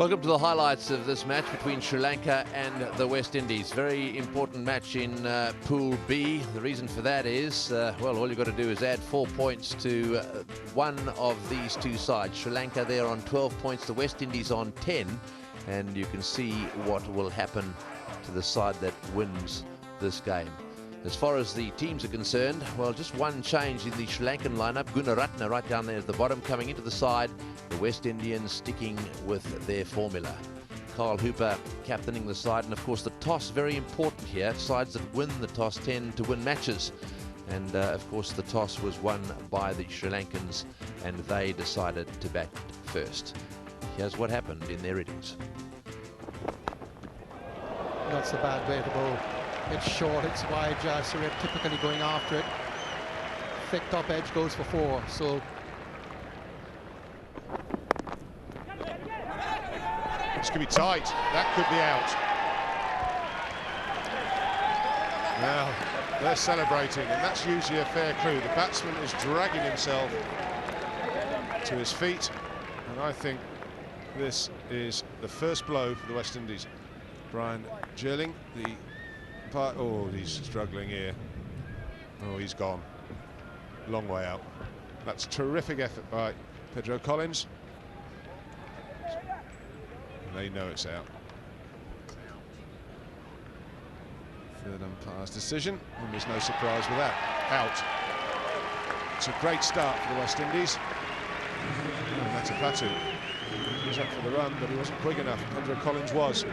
Welcome to the highlights of this match between Sri Lanka and the West Indies. Very important match in Pool B. The reason for that is, well, all you've got to do is add 4 points to one of these two sides. Sri Lanka there on 12 points, the West Indies on 10. And you can see what will happen to the side that wins this game. As far as the teams are concerned, well, just one change in the Sri Lankan lineup. Gunaratne right down there at the bottom coming into the side. The West Indians sticking with their formula. Carl Hooper captaining the side, and of course the toss, very important here. Sides that win the toss tend to win matches. And of course the toss was won by the Sri Lankans, and they decided to bat first. Here's what happened in their innings. That's a bad way to bowl. It's short, it's wide. Jayasuriya typically going after it. Thick top edge goes for 4. So this could be tight. That could be out. Now they're celebrating, and that's usually a fair clue. The batsman is dragging himself to his feet, and I think this is the first blow for the West Indies. Brian Jerling, oh, he's struggling here. Oh, he's gone. Long way out. That's terrific effort by Pedro Collins. And they know it's out. Third umpire's decision, and there's no surprise with that. Out. It's a great start for the West Indies. And Matapatu was up for the run, but he wasn't quick enough. Pedro Collins was.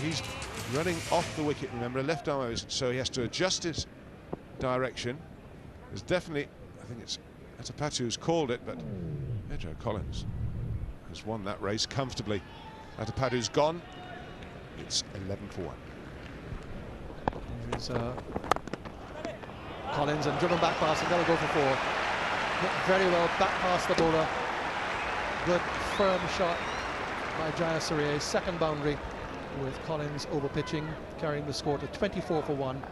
He's running off the wicket, remember, a left arm, so he has to adjust his direction. There's definitely, I think it's Matapatu who's called it, but Pedro Collins has won that race comfortably. Matapatu's gone. It's 11 for 1. There's Collins and driven back pass, and that'll go for 4. Hit very well back past the bowler. Good firm shot by Jayasuriya, second boundary, with Collins over pitching, carrying the score to 24 for 1.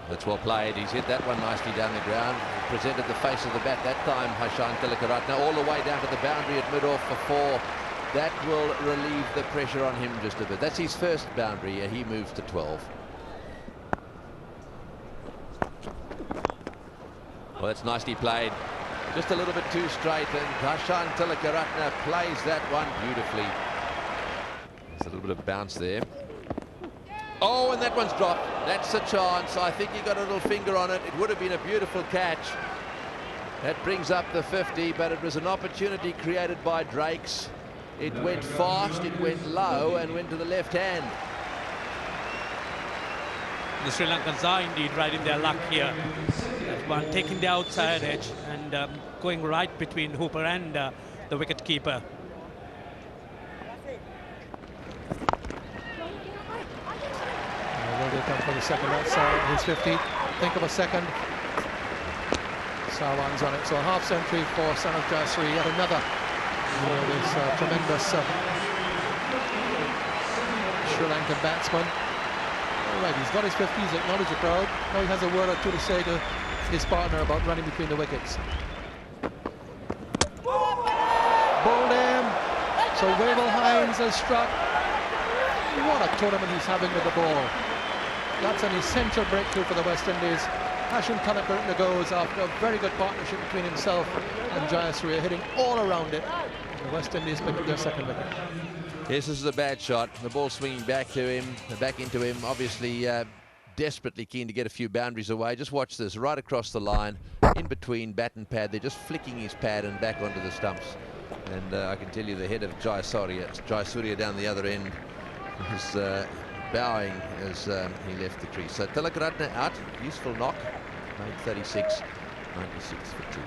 That's well played. He's hit that one nicely down the ground. He presented the face of the bat that time, Hashan Tilakaratne, all the way down to the boundary at mid-off for 4. That will relieve the pressure on him just a bit. That's his first boundary. He moves to 12. Well, that's nicely played. Just a little bit too straight, and Hashan Tilakaratne plays that one beautifully. There's a little bit of bounce there. Oh, and that one's dropped. That's a chance. I think he got a little finger on it. It would have been a beautiful catch. That brings up the 50, but it was an opportunity created by Drakes. It went fast, it went low, and went to the left hand. The Sri Lankans are indeed right in their luck here. That one taking the outside edge and going right between Hooper and the wicket-keeper. Will they come for the second? That's his 50. Think of a second. Sawan's on it. So a half century for son of Jayasuriya. Yet another for this tremendous Sri Lankan batsman. All right, he's got his 50s, he's acknowledged the crowd. Now he has a word or two to say to his partner about running between the wickets. Bowled him. So Wavell Hines has struck. What a tournament he's having with the ball. That's an essential breakthrough for the West Indies. Hashan Tilakaratne goes after a very good partnership between himself and Jayasuriya, hitting all around it. The West Indies picked up their second wicket. Yes, this is a bad shot. The ball swinging back to him, back into him. Obviously, desperately keen to get a few boundaries away. Just watch this, right across the line, in between bat and pad. They're just flicking his pad and back onto the stumps. And I can tell you the head of Jayasuriya down the other end was bowing as he left the crease. So Tilakaratne out, useful knock, made 36, 96 for 2.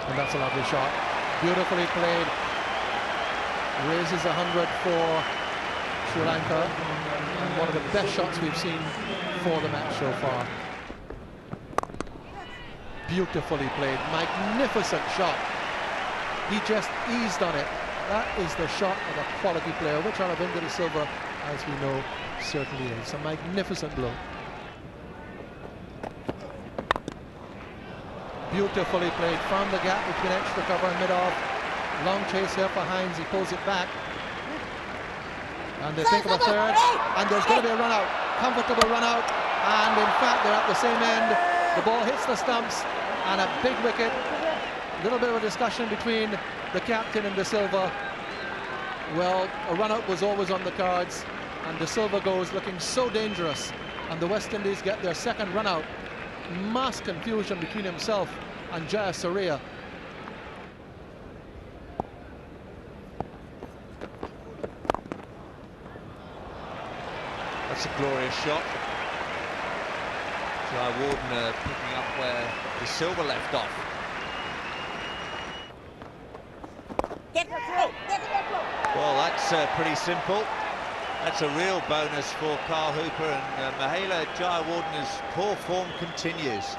And that's a lovely shot. Beautifully played. Raises 100 for Sri Lanka. And one of the best shots we've seen for the match so far. Beautifully played. Magnificent shot. He just eased on it. That is the shot of a quality player, which Aravinda de Silva, as we know, certainly is. A magnificent blow. Beautifully played. Found the gap between extra cover and mid-off. Long chase here for Hines. He pulls it back. And they think of a third. And there's going to be a run out. Comfortable run out. And in fact, they're at the same end. The ball hits the stumps. And a big wicket. A little bit of a discussion between the captain and De Silva. Well, a run out was always on the cards. And De Silva goes looking so dangerous. And the West Indies get their second run out. Mass confusion between himself and Jaya Surya. That's a glorious shot. Jai Warden picking up where De Silva left off. Well, that's pretty simple. That's a real bonus for Carl Hooper, and Mahela Jayawardene's poor form continues.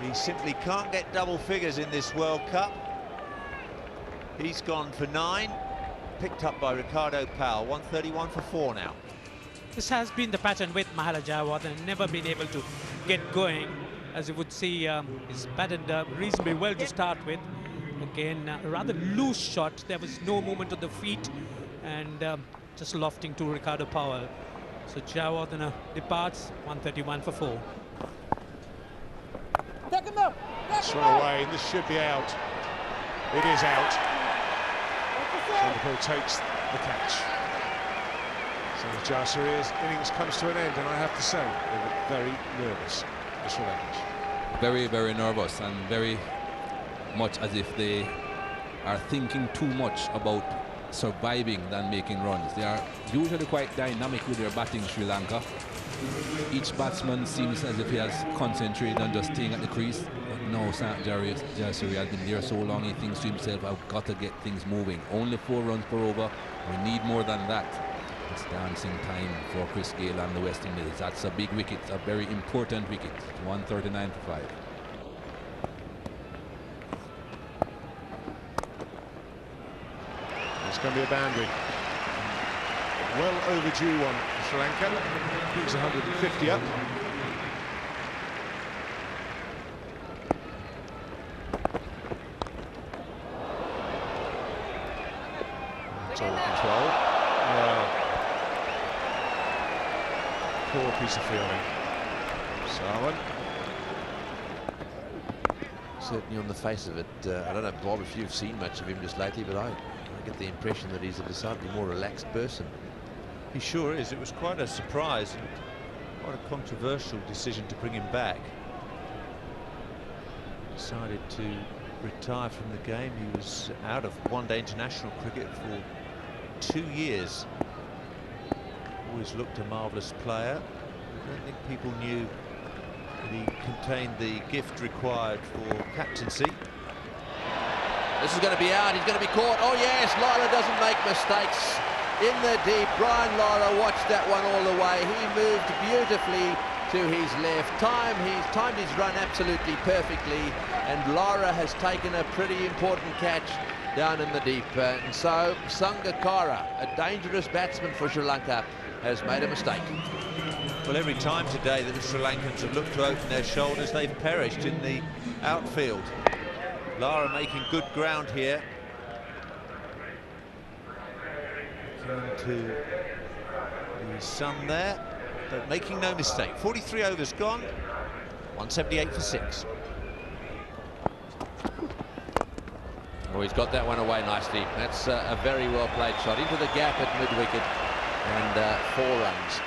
He simply can't get double figures in this World Cup. He's gone for 9, picked up by Ricardo Powell, 131 for 4 now. This has been the pattern with Mahela Jayawardene, never been able to get going. As you would see, he's batted reasonably well to start with. Again, a rather loose shot. There was no movement of the feet, and just lofting to Ricardo Powell. So Jayawardene departs, 131 for 4. Swung away, and this should be out. It is out. Liverpool takes the catch. So Jaya Surya's innings comes to an end, and I have to say, they look very nervous, the Sri Lankans. Very, very nervous, and very much as if they are thinking too much about surviving than making runs. They are usually quite dynamic with their batting, Sri Lanka. Each batsman seems as if he has concentrated on just staying at the crease. But no, Jaya Surya has been there so long, he thinks to himself, I've got to get things moving. Only 4 runs per over. We need more than that. It's dancing time for Chris Gayle and the West Indies. That's a big wicket, a very important wicket. 139 for 5. It's going to be a boundary. Well overdue one for Sri Lanka. He's 150 up. Total control. Well, poor piece of fielding. Sarwan. Certainly on the face of it, I don't know, Bob, if you've seen much of him just lately, but I get the impression that he's a decidedly more relaxed person. He sure is. It was quite a surprise and quite a controversial decision to bring him back. Decided to retire from the game. He was out of one-day international cricket for 2 years. Always looked a marvellous player. I don't think people knew that he contained the gift required for captaincy. This is going to be out, he's going to be caught. Oh yes, Lara doesn't make mistakes. In the deep, Brian Lara watched that one all the way. He moved beautifully to his left. He's timed his run absolutely perfectly, and Lara has taken a pretty important catch down in the deep. And so Sangakkara, a dangerous batsman for Sri Lanka, has made a mistake. Well, every time today that the Sri Lankans have looked to open their shoulders, they've perished in the outfield. Lara making good ground here. Looking to the sun there, but making no mistake. 43 overs gone, 178 for 6. Oh, he's got that one away nicely. That's a very well played shot into the gap at mid-wicket, and 4 runs.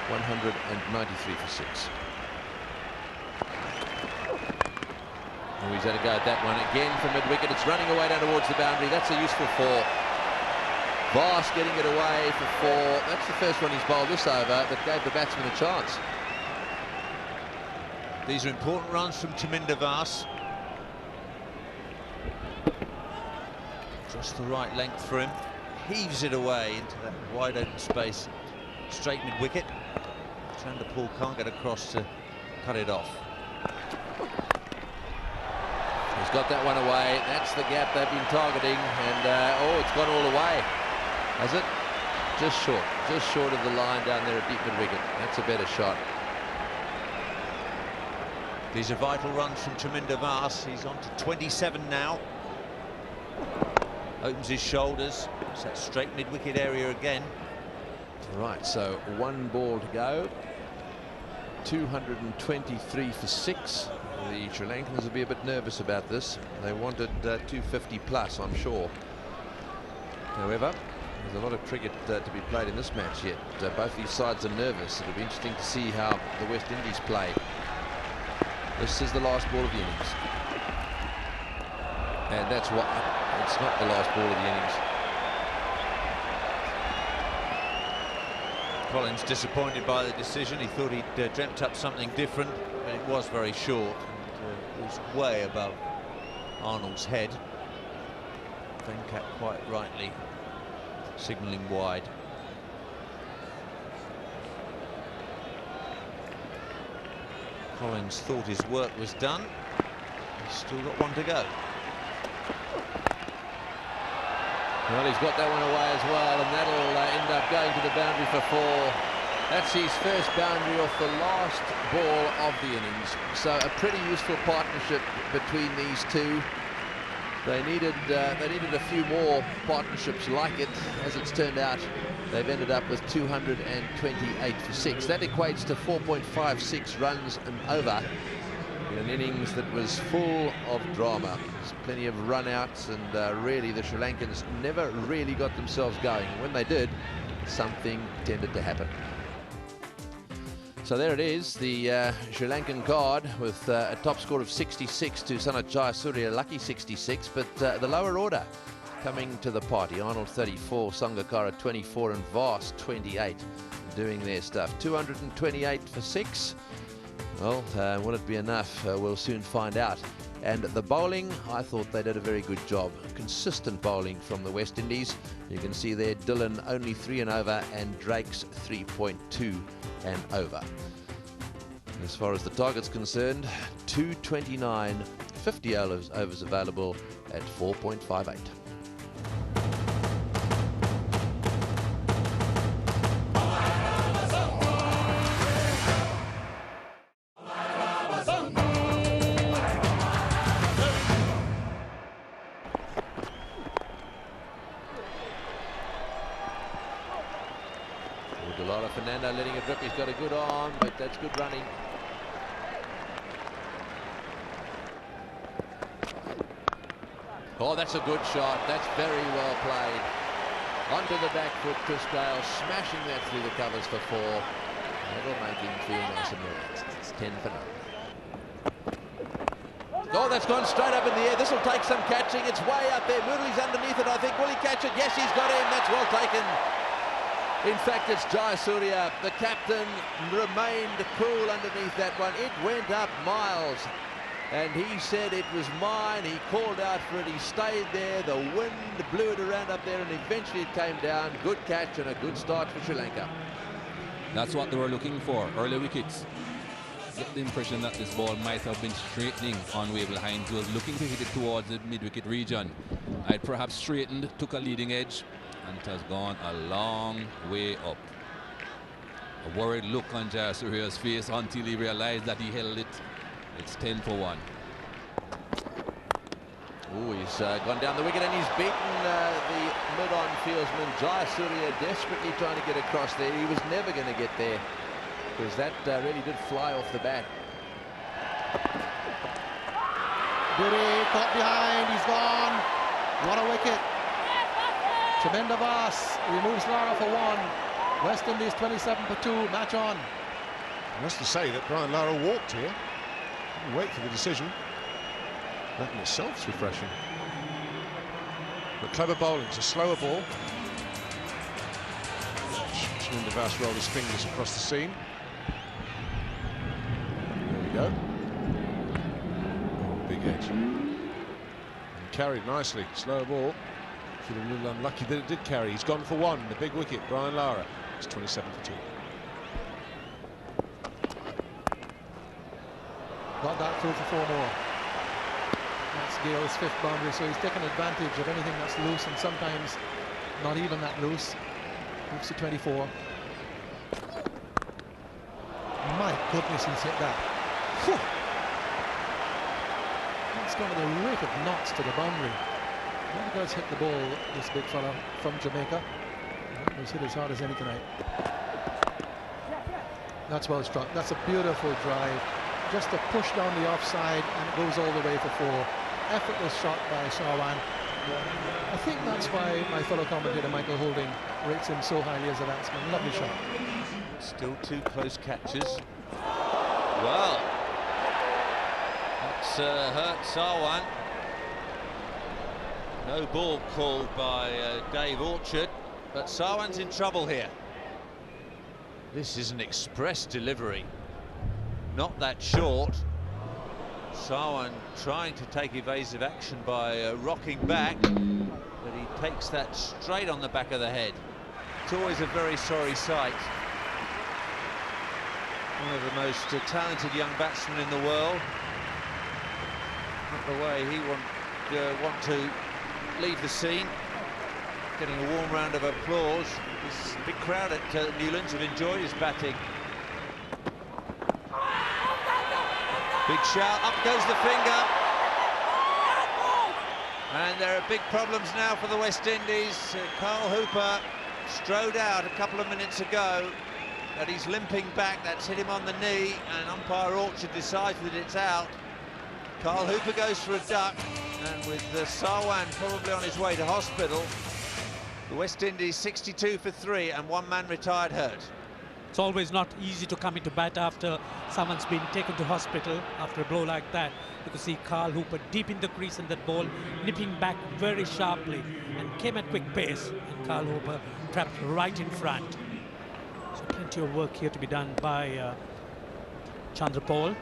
193 for 6. Oh, he's had a go at that one again from mid-wicket. It's running away down towards the boundary. That's a useful 4. Voss getting it away for 4. That's the first one he's bowled this over that gave the batsman a chance. These are important runs from Chaminda Vaas. Just the right length for him. Heaves it away into that wide open space. Straight mid-wicket. Chanderpaul can't get across to cut it off. He's got that one away. That's the gap they've been targeting, and oh, it's gone all the way. Has it? Just short of the line down there at deep mid-wicket. That's a better shot. These are vital runs from Chaminda Vaas. He's on to 27 now. Opens his shoulders. It's that straight mid-wicket area again. Right, so 1 ball to go. 223 for 6. The Sri Lankans will be a bit nervous about this. They wanted 250 plus, I'm sure. However, there's a lot of cricket to be played in this match yet. Both these sides are nervous. It'll be interesting to see how the West Indies play. This is the last ball of the innings. And that's what... It's not the last ball of the innings. Collins disappointed by the decision. He thought he'd dreamt up something different, but it was very short. And, it was way above Arnold's head. Venkat quite rightly signalling wide. Collins thought his work was done. He's still got 1 to go. Well, he's got that one away as well, and that'll end up going to the boundary for 4. That's his first boundary off the last ball of the innings. So a pretty useful partnership between these two. They needed a few more partnerships like it. As it's turned out, they've ended up with 228 for 6. That equates to 4.56 runs and over in an innings that was full of drama. There's plenty of run-outs, and really the Sri Lankans never really got themselves going. When they did, something tended to happen. So there it is, the Sri Lankan card with a top score of 66 to Sanat Jayasuriya, lucky 66, but the lower order coming to the party. Arnold 34, Sangakkara 24, and Vaas 28 doing their stuff. 228 for 6. Well, will it be enough? We'll soon find out. And the bowling, I thought they did a very good job. Consistent bowling from the West Indies. You can see there, Dillon only 3 and over, and Drake's 3.2 and over. As far as the target's concerned, 229, 50 overs available at 4.58. Fernando letting it rip. He's got a good arm, but that's good running. Oh, that's a good shot. That's very well played. Onto the back foot, Chris Gale smashing that through the covers for 4. That'll make him feel nice and relaxed. It's 10 for 9. Oh, that's gone straight up in the air. This will take some catching. It's way up there. Murali's underneath it, I think. Will he catch it? Yes, he's got him. That's well taken. In fact, it's Jayasuriya. The captain remained cool underneath that one. It went up miles, and he said it was mine. He called out for it. He stayed there. The wind blew it around up there, and eventually it came down. Good catch and a good start for Sri Lanka. That's what they were looking for, early wickets. Get the impression that this ball might have been straightening on way behind. He was looking to hit it towards the mid-wicket region. I'd perhaps straightened, took a leading edge, and it has gone a long way up. A worried look on Jayasuriya's face until he realized that he held it. It's 10 for 1. Oh, he's gone down the wicket, and he's beaten the mid-on fieldsman. Jayasuriya desperately trying to get across there. He was never going to get there, because that really did fly off the bat. Duri caught behind, he's gone. What a wicket. Chaminda Vaas removes Lara for 1. West Indies 27 for 2, match on. I must say that Brian Lara walked here. Didn't wait for the decision. That in itself is refreshing. But clever bowling, it's a slower ball. Chaminda Vaas rolled his fingers across the seam. There we go. Oh, big edge. And carried nicely, slower ball. A little unlucky that it did carry. He's gone for 1, the big wicket, Brian Lara. It's 27 for 2. Got that through for 4 more. That's Gale's 5th boundary, so he's taken advantage of anything that's loose, and sometimes not even that loose. Moves to 24. My goodness, he's hit that. Whew. It's gone with a rate of knots to the boundary. He does hit the ball, this big fella from Jamaica. He's hit as hard as any tonight. That's well struck. That's a beautiful drive. Just a push down the offside, and it goes all the way for 4. Effortless shot by Sarwan. I think that's why my fellow commentator Michael Holding rates him so highly as a batsman. Lovely shot. Still 2 close catches. Well, that's hurt Sarwan. No ball called by Dave Orchard, but Sarwan's in trouble here. This is an express delivery, not that short. Sarwan trying to take evasive action by rocking back, but he takes that straight on the back of the head. It's always a very sorry sight. One of the most talented young batsmen in the world. Not the way he want to leave the scene. Getting a warm round of applause. This big crowd at Newlands have enjoyed his batting. Big shout, up goes the finger. And there are big problems now for the West Indies. Carl Hooper strode out a couple of minutes ago, but he's limping back. That's hit him on the knee, and umpire Orchard decides that it's out. Carl Hooper goes for a duck, and with Sarwan probably on his way to hospital, the West Indies 62 for 3 and 1 man retired hurt. It's always not easy to come into bat after someone's been taken to hospital after a blow like that. You can see Carl Hooper deep in the crease and that ball nipping back very sharply and came at quick pace, and Carl Hooper trapped right in front. So plenty of work here to be done by Chandrapal.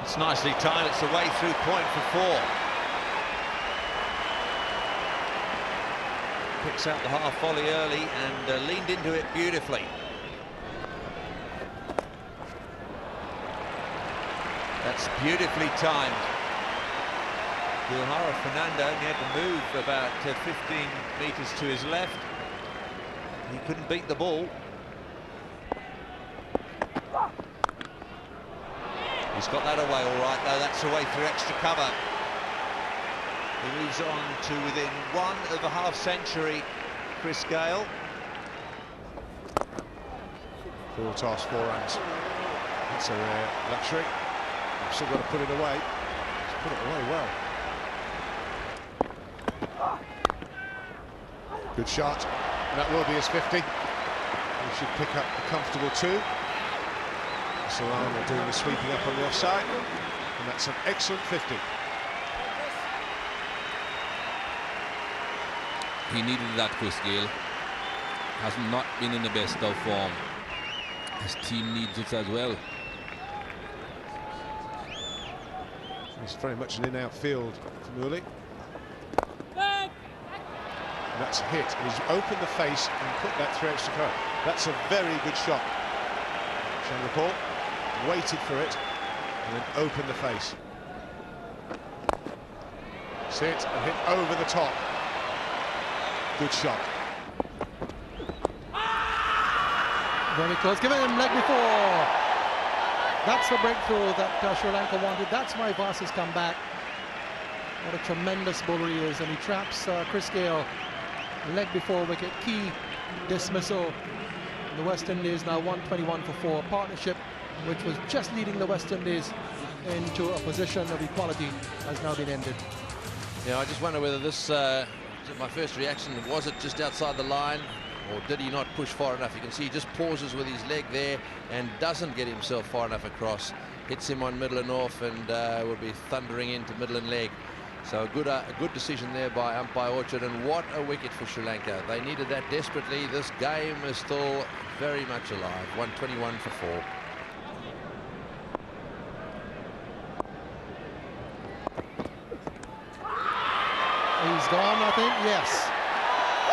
It's nicely timed. It's a way through point for 4. Picks out the half volley early and leaned into it beautifully. That's beautifully timed. Gilhara Fernando only had to move about 15 metres to his left. He couldn't beat the ball. He's got that away all right, though. That's away through extra cover. He moves on to within 1 of a half century, Chris Gale. 4 toss, 4 runs. That's a rare luxury. You've still got to put it away. He's put it away well. Good shot. And that will be his 50. He should pick up a comfortable 2. Solano doing the sweeping up on the offside. And that's an excellent 50. He needed that, Chris Gale. Has not been in the best of form. His team needs it as well. It's very much an in-out field for Mooley. And that's a hit. And he's opened the face and put that through extra cover. That's a very good shot. Chandrapal waited for it and then opened the face. Sit and hit over the top. Good shot. Very close, giving him leg before. That's the breakthrough that Sri Lanka wanted. That's why Vass has come back. What a tremendous bowler he is, and he traps Chris Gale. Leg before wicket, key dismissal. The West Indies now 121 for 4. Partnership, which was just leading the West Indies into a position of equality, has now been ended. Yeah, I just wonder whether this, my first reaction, was it just outside the line, or did he not push far enough? You can see he just pauses with his leg there and doesn't get himself far enough across. Hits him on middle and off, and will be thundering into middle and leg. So a good decision there by umpire Orchard, and what a wicket for Sri Lanka. They needed that desperately. This game is still very much alive. 121 for 4. He's gone, I think, yes.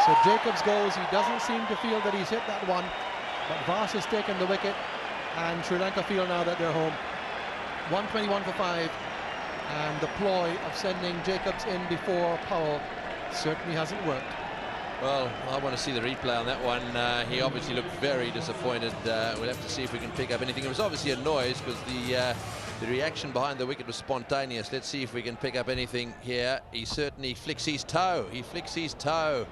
So Jacobs goes. He doesn't seem to feel that he's hit that one, but Vass has taken the wicket, and Sri Lanka feel now that they're home. 121 for 5, and the ploy of sending Jacobs in before Powell certainly hasn't worked. Well, I want to see the replay on that one. He obviously looked very disappointed. We'll have to see if we can pick up anything. It was obviously a noise because The reaction behind the wicket was spontaneous. Let's see if we can pick up anything here. He certainly flicks his toe. He flicks his toe.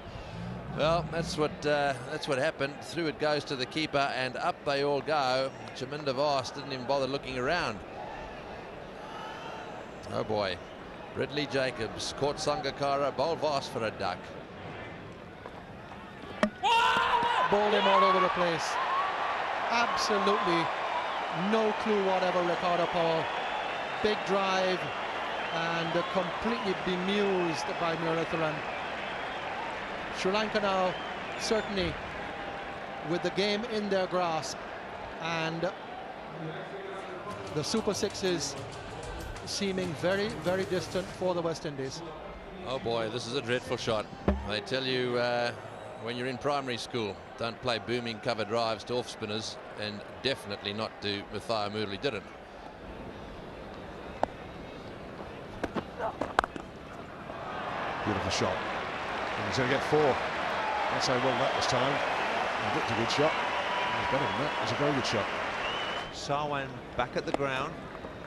Well, that's what happened. Through it goes to the keeper, and up they all go. Chaminda Vaas didn't even bother looking around. Oh boy. Ridley Jacobs caught Sangakkara, bowled Vaas for a duck. Bowled him all over the place. Absolutely no clue whatever, Ricardo Paul. Big drive and completely bemused by Muratharan. Sri Lanka now certainly with the game in their grasp, and the Super Sixes seeming very, very distant for the West Indies. Oh boy, this is a dreadful shot. They tell you when you're in primary school, don't play booming cover drives to off spinners, and definitely not to Matthias Moodley didn't. Beautiful shot. And he's going to get 4. I'd say well that this time. He looked a good shot. It was better than that. It was a very good shot. Sarwan back at the ground.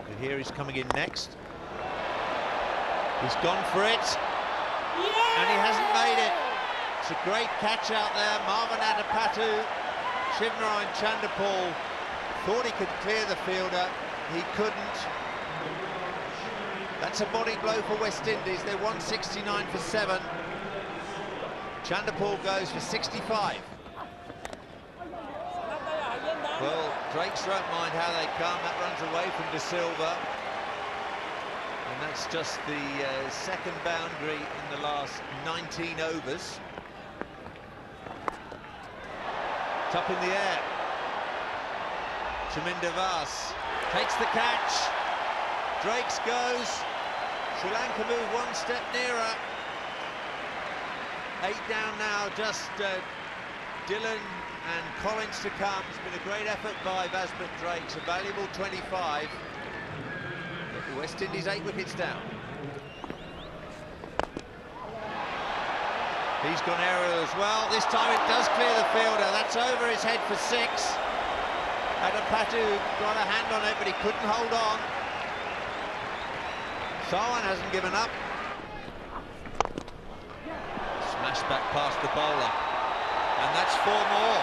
And here he's coming in next. He's gone for it. And he hasn't made it. It's a great catch out there. Marvin Adapatu, Shivnarine Chanderpaul thought he could clear the fielder. He couldn't. That's a body blow for West Indies. They won 69 for 7. Chanderpaul goes for 65. Well, Drakes don't mind how they come. That runs away from De Silva. And that's just the second boundary in the last 19 overs. It's up in the air. Chaminda Vaas takes the catch. Drakes goes. Sri Lanka move one step nearer. 8 down now, just Dillon and Collins to come. It's been a great effort by Vasmit Drakes, a valuable 25. But the West Indies 8 wickets down. He's gone aerial as well. This time it does clear the fielder. That's over his head for 6. Adapatu got a hand on it, but he couldn't hold on. Sarwan hasn't given up. Smash back past the bowler. And that's 4 more.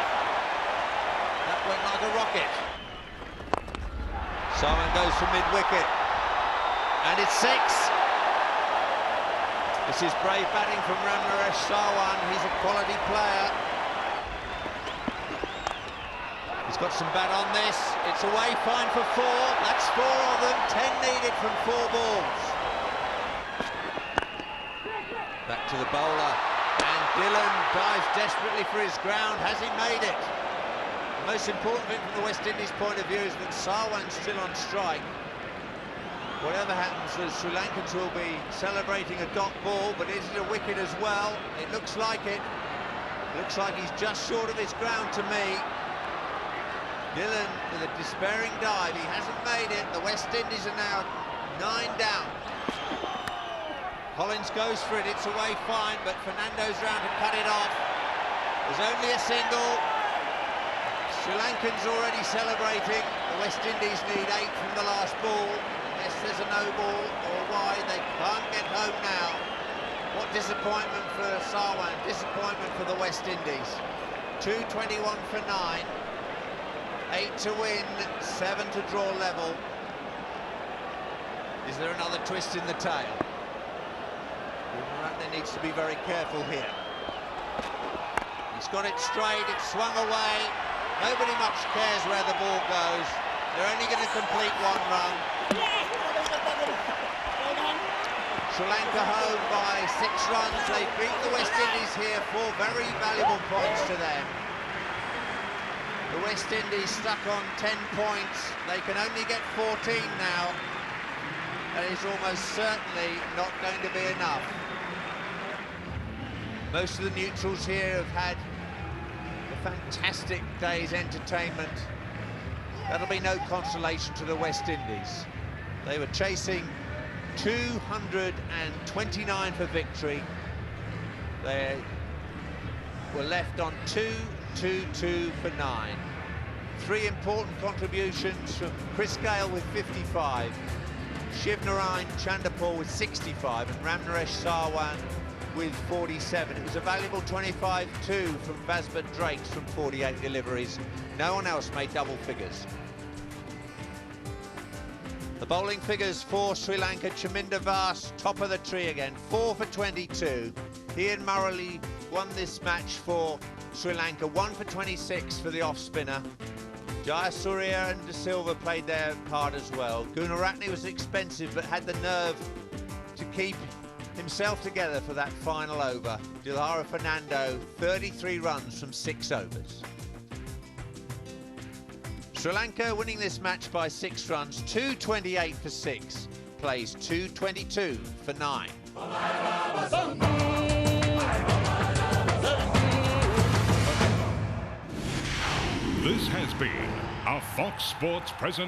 That went like a rocket. Sarwan goes for mid-wicket. And it's 6. This is brave batting from Ramnaresh Sarwan. He's a quality player. He's got some bat on this. It's away, fine for 4. That's 4 of them. 10 needed from 4 balls. Back to the bowler. And Dillon dives desperately for his ground. Has he made it? The most important thing from the West Indies point of view is that Sarwan's still on strike. Whatever happens, the Sri Lankans will be celebrating a dot ball, but is it a wicket as well? It looks like it. Looks like he's just short of his ground to me. Dillon with a despairing dive. He hasn't made it. The West Indies are now 9 down. Collins goes for it. It's away fine, but Fernando's round to cut it off. There's only a single. Sri Lankans already celebrating. The West Indies need 8 from the last ball. Unless there's a no ball or wide, they can't get home now. What disappointment for Sarwan, disappointment for the West Indies. 2:21 for 9. 8 to win, 7 to draw level. Is there another twist in the tail? Ratner needs to be very careful here. He's got it straight, it's swung away. Nobody much cares where the ball goes. They're only going to complete 1 run. Sri Lanka home by 6 runs. They beat the West Indies here, 4 very valuable points to them. The West Indies stuck on 10 points. They can only get 14 now. That is almost certainly not going to be enough. Most of the neutrals here have had a fantastic day's entertainment. That'll be no consolation to the West Indies. They were chasing 229 for victory. They were left on 2-2-2 for 9. Three important contributions from Chris Gale with 55, Shivnarine Chandapur with 65 and Ramnaresh Sarwan with 47. It was a valuable 25-2 from Vasbert Drakes from 48 deliveries. No one else made double figures. The bowling figures for Sri Lanka: Chaminda Vaas, top of the tree again, 4 for 22. Ian Murray won this match for Sri Lanka, 1 for 26 for the off-spinner. Jayasuriya and De Silva played their part as well. Gunaratne was expensive but had the nerve to keep himself together for that final over. Dilara Fernando, 33 runs from 6 overs. Sri Lanka winning this match by 6 runs, 228 for 6, plays 222 for 9. This has been a Fox Sports presentation.